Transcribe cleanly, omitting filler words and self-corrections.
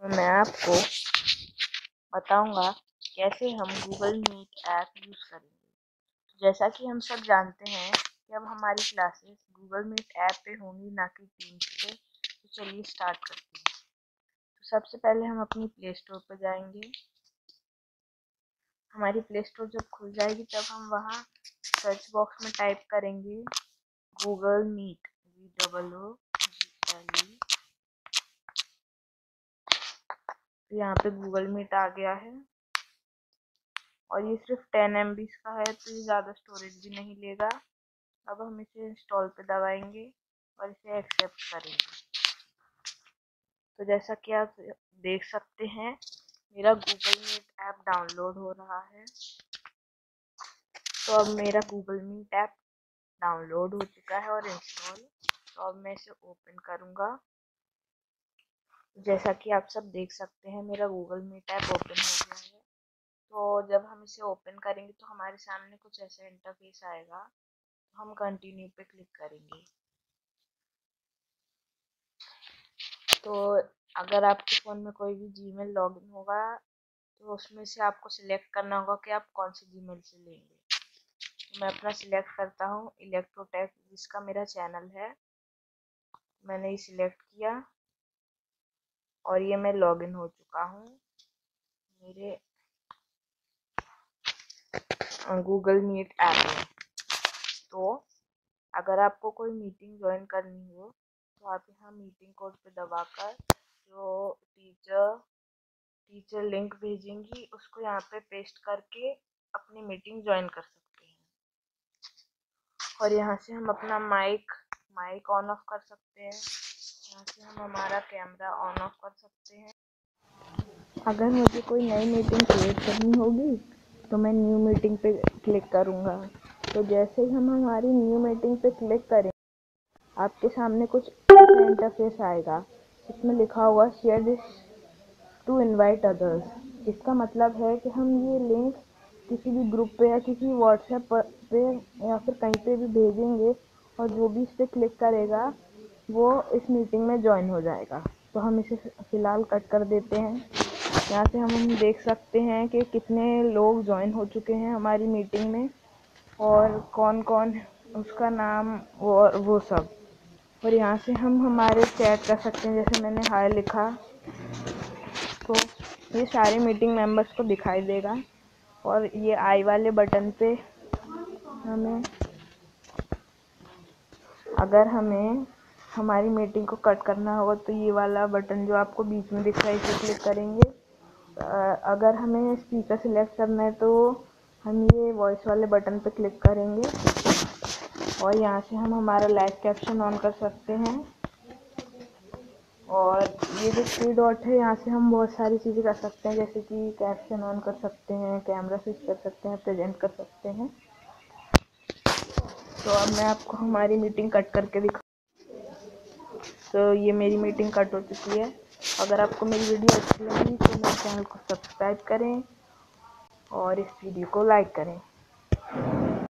मैं आपको बताऊंगा कैसे हम गूगल मीट ऐप यूज़ करेंगे। जैसा कि हम सब जानते हैं कि अब हमारी क्लासेस गूगल मीट ऐप पे होंगी, ना कि टीम्स पे। तो चलिए स्टार्ट करते हैं। तो सबसे पहले हम अपनी प्ले स्टोर पर जाएंगे। हमारी प्ले स्टोर जब खुल जाएगी तब हम वहाँ सर्च बॉक्स में टाइप करेंगे गूगल मीट, GOOGLE। तो यहाँ पे गूगल मीट आ गया है और ये सिर्फ 10 MB का है, तो ये ज़्यादा स्टोरेज भी नहीं लेगा। अब हम इसे इंस्टॉल पे दबाएंगे और इसे एक्सेप्ट करेंगे। तो जैसा कि आप देख सकते हैं, मेरा गूगल मीट ऐप डाउनलोड हो रहा है। तो अब मेरा गूगल मीट ऐप डाउनलोड हो चुका है और इंस्टॉल। तो अब मैं इसे ओपन करूँगा। जैसा कि आप सब देख सकते हैं, मेरा गूगल मीट ऐप ओपन हो गया है। तो जब हम इसे ओपन करेंगे तो हमारे सामने कुछ ऐसा इंटरफेस आएगा। तो हम कंटिन्यू पे क्लिक करेंगे। तो अगर आपके फ़ोन में कोई भी जीमेल लॉगिन होगा तो उसमें से आपको सिलेक्ट करना होगा कि आप कौन से जीमेल से लेंगे। तो मैं अपना सिलेक्ट करता हूँ, इलेक्ट्रोटेक, जिसका मेरा चैनल है। मैंने ये सिलेक्ट किया और ये मैं लॉगिन हो चुका हूँ मेरे गूगल मीट ऐप में। तो अगर आपको कोई मीटिंग ज्वाइन करनी हो तो आप यहाँ मीटिंग कोड पे दबाकर जो टीचर लिंक भेजेंगी उसको यहाँ पे पेस्ट करके अपनी मीटिंग ज्वाइन कर सकते हैं। और यहाँ से हम अपना माइक ऑन ऑफ कर सकते हैं। यहाँ से हम हमारा कैमरा ऑन ऑफ कर सकते हैं। अगर मुझे कोई नई मीटिंग क्रिएट करनी होगी तो मैं न्यू मीटिंग पे क्लिक करूँगा। तो जैसे ही हम हमारी न्यू मीटिंग पे क्लिक करें, आपके सामने कुछ ऐसा इंटरफेस आएगा। इसमें लिखा हुआ share this to invite others. इसका मतलब है कि हम ये लिंक किसी भी ग्रुप पे या किसी व्हाट्सएप पे या फिर कहीं पे भी भेजेंगे और जो भी इस पर क्लिक करेगा वो इस मीटिंग में ज्वाइन हो जाएगा। तो हम इसे फ़िलहाल कट कर देते हैं। यहाँ से हम देख सकते हैं कि कितने लोग ज्वाइन हो चुके हैं हमारी मीटिंग में और कौन कौन, उसका नाम वो सब। और यहाँ से हम हमारे चैट कर सकते हैं। जैसे मैंने हाय लिखा तो ये सारे मीटिंग मेंबर्स को दिखाई देगा। और ये आई वाले बटन पे अगर हमें हमारी मीटिंग को कट करना होगा तो ये वाला बटन जो आपको बीच में दिख रहा है इसे क्लिक करेंगे। अगर हमें स्पीकर सिलेक्ट करना है तो हम ये वॉइस वाले बटन पे क्लिक करेंगे और यहाँ से हम हमारा लाइव कैप्शन ऑन कर सकते हैं। और ये जो 3 डॉट है, यहाँ से हम बहुत सारी चीज़ें कर सकते हैं, जैसे कि कैप्शन ऑन कर सकते हैं, कैमरा स्विच कर सकते हैं, प्रेजेंट कर सकते हैं। तो अब मैं आपको हमारी मीटिंग कट करके दिखा। तो ये मेरी मीटिंग कट हो चुकी है। अगर आपको मेरी वीडियो अच्छी लगी तो मेरे चैनल को सब्सक्राइब करें और इस वीडियो को लाइक करें।